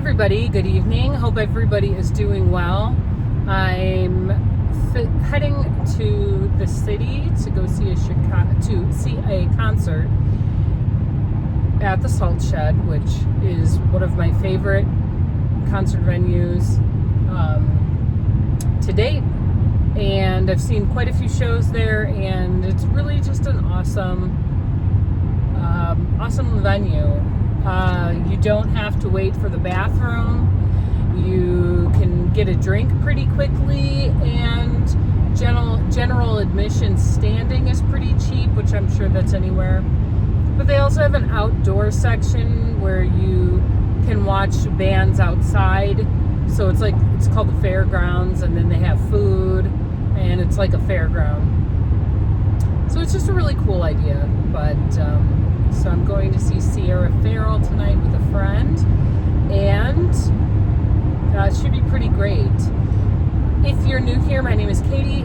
everybody, good evening. Hope everybody is doing well. I'm heading to the city to go see a concert at the Salt Shed, which is one of my favorite concert venues to date. And I've seen quite a few shows there, and it's really just an awesome venue. You don't have to wait for the bathroom. You can get a drink pretty quickly, and general admission standing is pretty cheap, which I'm sure that's anywhere. But they also have an outdoor section where you can watch bands outside. So it's called the fairgrounds, and then they have food, and it's like a fairground. So it's just a really cool idea. But so I'm going to see Sierra Farrell tonight with a friend, and it should be pretty great. If you're new here, my name is Katie.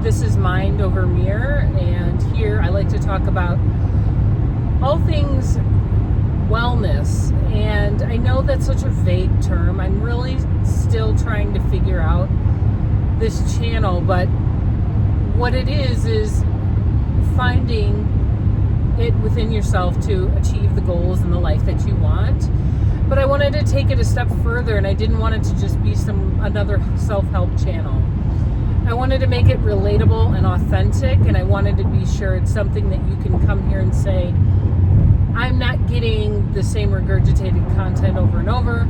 This is Mind Over Mirror, and here I like to talk about all things wellness. And I know that's such a vague term. I'm really still trying to figure out this channel, but what it is finding it within yourself to achieve the goals and the life that you want. But I wanted to take it a step further, and I didn't want it to just be another self-help channel. I wanted to make it relatable and authentic, and I wanted to be sure it's something that you can come here and say, I'm not getting the same regurgitated content over and over.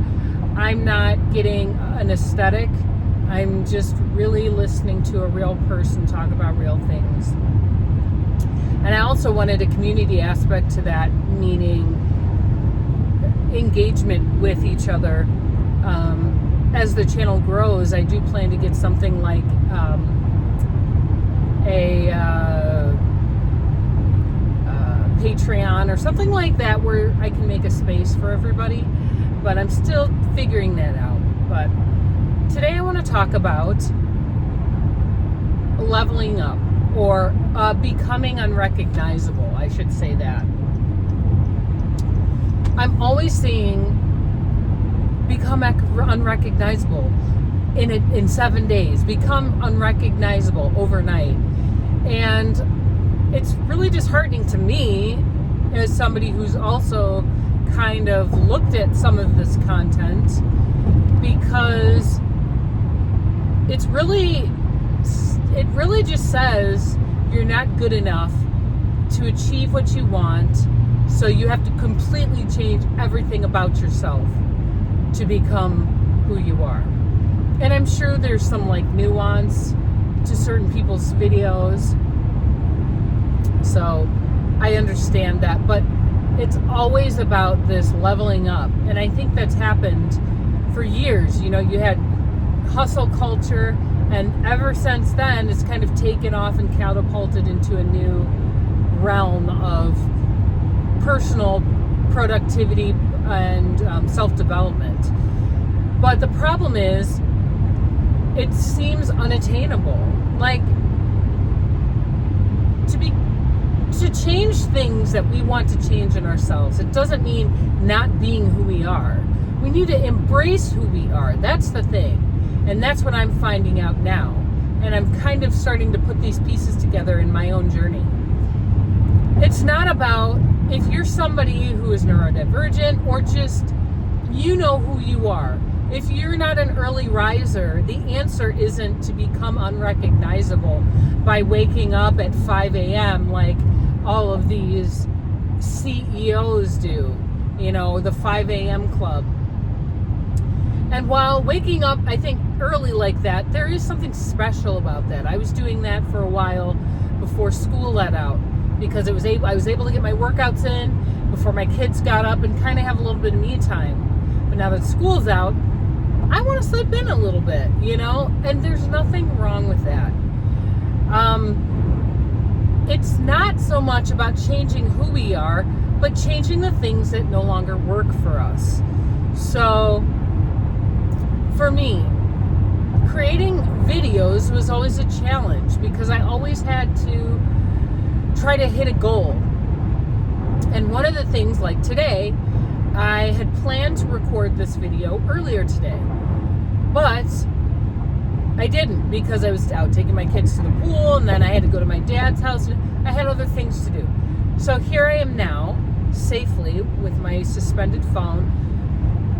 I'm not getting an aesthetic. I'm just really listening to a real person talk about real things. And I also wanted a community aspect to that, meaning engagement with each other. As the channel grows, I do plan to get something like a Patreon or something like that, where I can make a space for everybody. But I'm still figuring that out. But today I want to talk about leveling up, or becoming unrecognizable, I should say that. I'm always saying become unrecognizable in 7 days. Become unrecognizable overnight. And it's really disheartening to me, as somebody who's also kind of looked at some of this content, because it really just says you're not good enough to achieve what you want, so you have to completely change everything about yourself to become who you are. And I'm sure there's some nuance to certain people's videos, so I understand that, but it's always about this leveling up. And I think that's happened for years. You had hustle culture, and ever since then, it's kind of taken off and catapulted into a new realm of personal productivity and self-development. But the problem is, it seems unattainable. To change things that we want to change in ourselves, it doesn't mean not being who we are. We need to embrace who we are. That's the thing. And that's what I'm finding out now. And I'm kind of starting to put these pieces together in my own journey. It's not about, if you're somebody who is neurodivergent, or just, you know who you are. If you're not an early riser, the answer isn't to become unrecognizable by waking up at 5 a.m. like all of these CEOs do. The 5 a.m. club. And while waking up, I think, early like that, there is something special about that. I was doing that for a while before school let out, because I was able to get my workouts in before my kids got up and kind of have a little bit of me time. But now that school's out, I want to slip in a little bit, and there's nothing wrong with that. It's not so much about changing who we are, but changing the things that no longer work for us. So, for me, creating videos was always a challenge, because I always had to try to hit a goal. And one of the things, like today, I had planned to record this video earlier today, but I didn't because I was out taking my kids to the pool, and then I had to go to my dad's house, and I had other things to do. So here I am now, safely, with my suspended phone,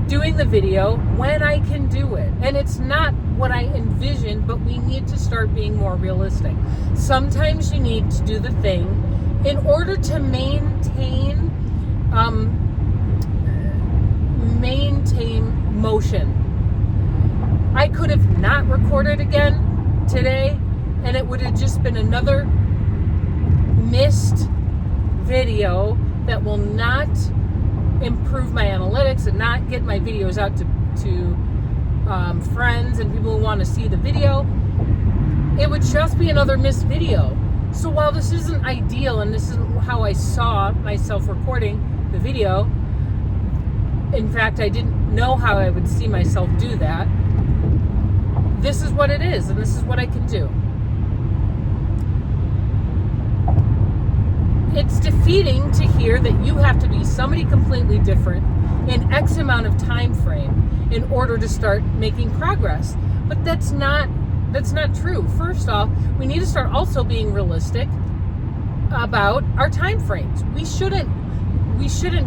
doing the video when I can do it. And it's not what I envisioned, but we need to start being more realistic. Sometimes you need to do the thing in order to maintain motion. I could have not recorded again today, and it would have just been another missed video that will not improve my analytics and not get my videos out to friends and people who want to see the video. It would just be another missed video. So while this isn't ideal, and this isn't how I saw myself recording the video, in fact, I didn't know how I would see myself do that. This is what it is, and this is what I can do. It's defeating to hear that you have to be somebody completely different in X amount of time frame in order to start making progress. But that's not true. First off, we need to start also being realistic about our time frames. We shouldn't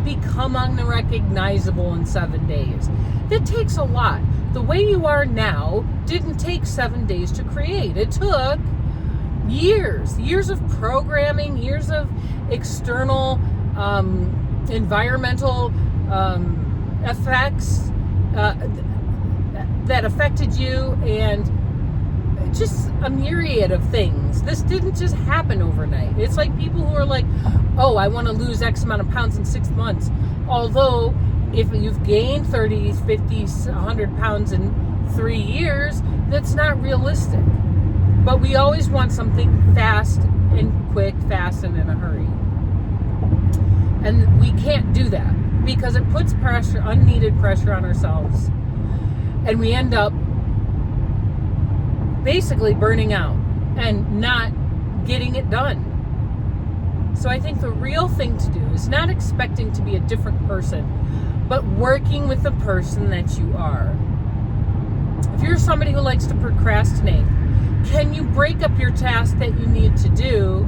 become unrecognizable in 7 days. That takes a lot. The way you are now didn't take 7 days to create. It took years of programming, years of external environmental effects that affected you, and just a myriad of things. This didn't just happen overnight. It's like people who are like, oh, I want to lose X amount of pounds in 6 months. Although, if you've gained 30, 50, 100 pounds in 3 years, that's not realistic. But we always want something fast and quick, fast and in a hurry. And we can't do that because it puts pressure, unneeded pressure on ourselves. And we end up basically burning out and not getting it done. So I think the real thing to do is not expecting to be a different person, but working with the person that you are. If you're somebody who likes to procrastinate, can you break up your task that you need to do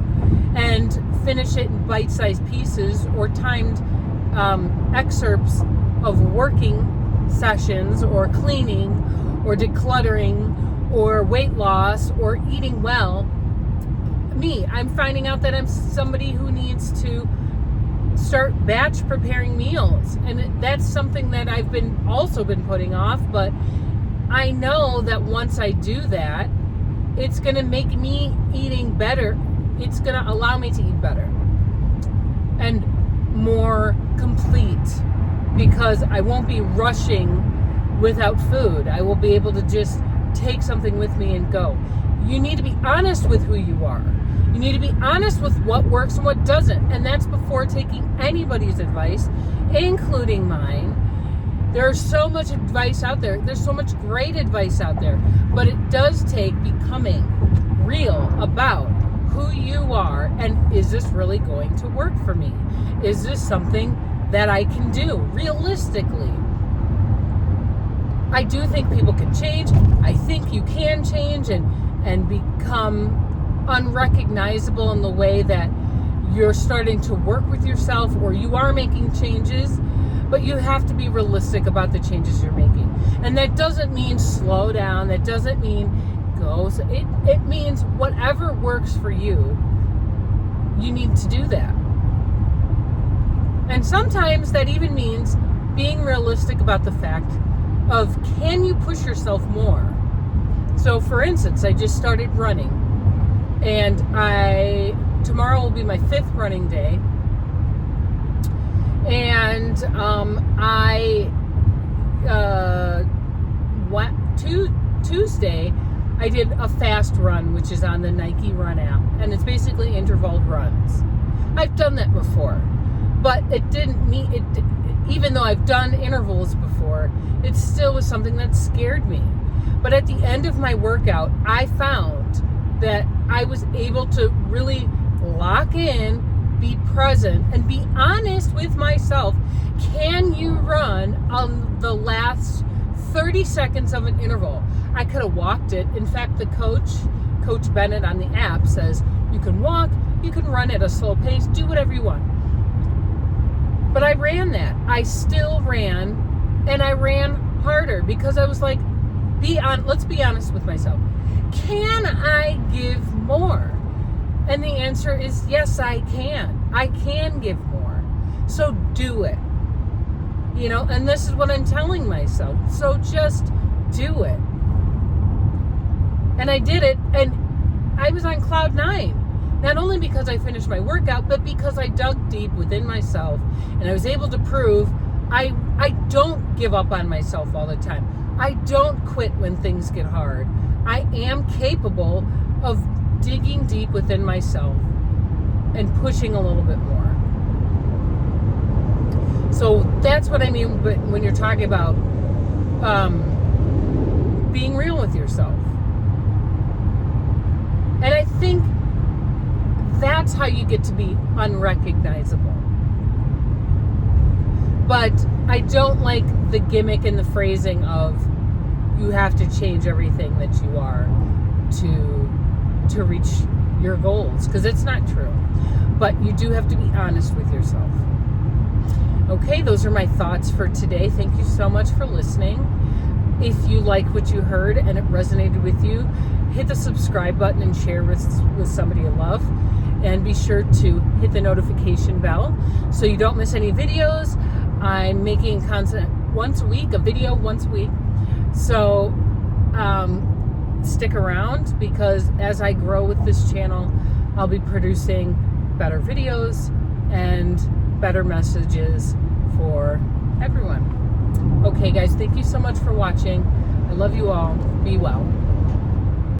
and finish it in bite-sized pieces or timed excerpts of working sessions or cleaning or decluttering or weight loss or eating well? I'm finding out that I'm somebody who needs to start batch preparing meals, and that's something that I've also been putting off, but I know that once I do that, it's going to make me eating better. It's going to allow me to eat better and more complete, because I won't be rushing without food. I will be able to just take something with me and go. You need to be honest with who you are. You need to be honest with what works and what doesn't. And that's before taking anybody's advice, including mine. There's so much advice out there. There's so much great advice out there. But it does take becoming real about who you are, and is this really going to work for me? Is this something that I can do realistically? I do think people can change. I think you can change and become unrecognizable in the way that you're starting to work with yourself, or you are making changes, but you have to be realistic about the changes you're making. And that doesn't mean slow down. That doesn't mean go. It means whatever works for you, you need to do that. And sometimes that even means being realistic about the fact of, can you push yourself more? So for instance, I just started running, and tomorrow will be my 5th running day, and Tuesday I did a fast run, which is on the Nike Run app, and it's basically interval runs. I've done that before, but it didn't mean it. Even though I've done intervals before, it still was something that scared me. But at the end of my workout, I found that I was able to really lock in, be present, and be honest with myself. Can you run on the last 30 seconds of an interval. I could have walked it. In fact, the Coach Bennett on the app says you can walk, you can run at a slow pace, do whatever you want. But I ran that. I still ran, and I ran harder because I was like, let's be honest with myself. Can I give more? And the answer is yes, I can. I can give more. So do it. And this is what I'm telling myself. So just do it. And I did it, and I was on cloud 9. Not only because I finished my workout, but because I dug deep within myself, and I was able to prove I don't give up on myself all the time. I don't quit when things get hard. I am capable of digging deep within myself and pushing a little bit more. So that's what I mean when you're talking about being real with yourself. And I think that's how you get to be unrecognizable. But I don't like the gimmick and the phrasing of you have to change everything that you are to reach your goals, because it's not true. But you do have to be honest with yourself. Okay, those are my thoughts for today. Thank you so much for listening. If you like what you heard and it resonated with you, hit the subscribe button and share with somebody you love. And be sure to hit the notification bell so you don't miss any videos. I'm making content once a week, a video once a week. So stick around, because as I grow with this channel, I'll be producing better videos and better messages for everyone. Okay, guys, thank you so much for watching. I love you all. Be well.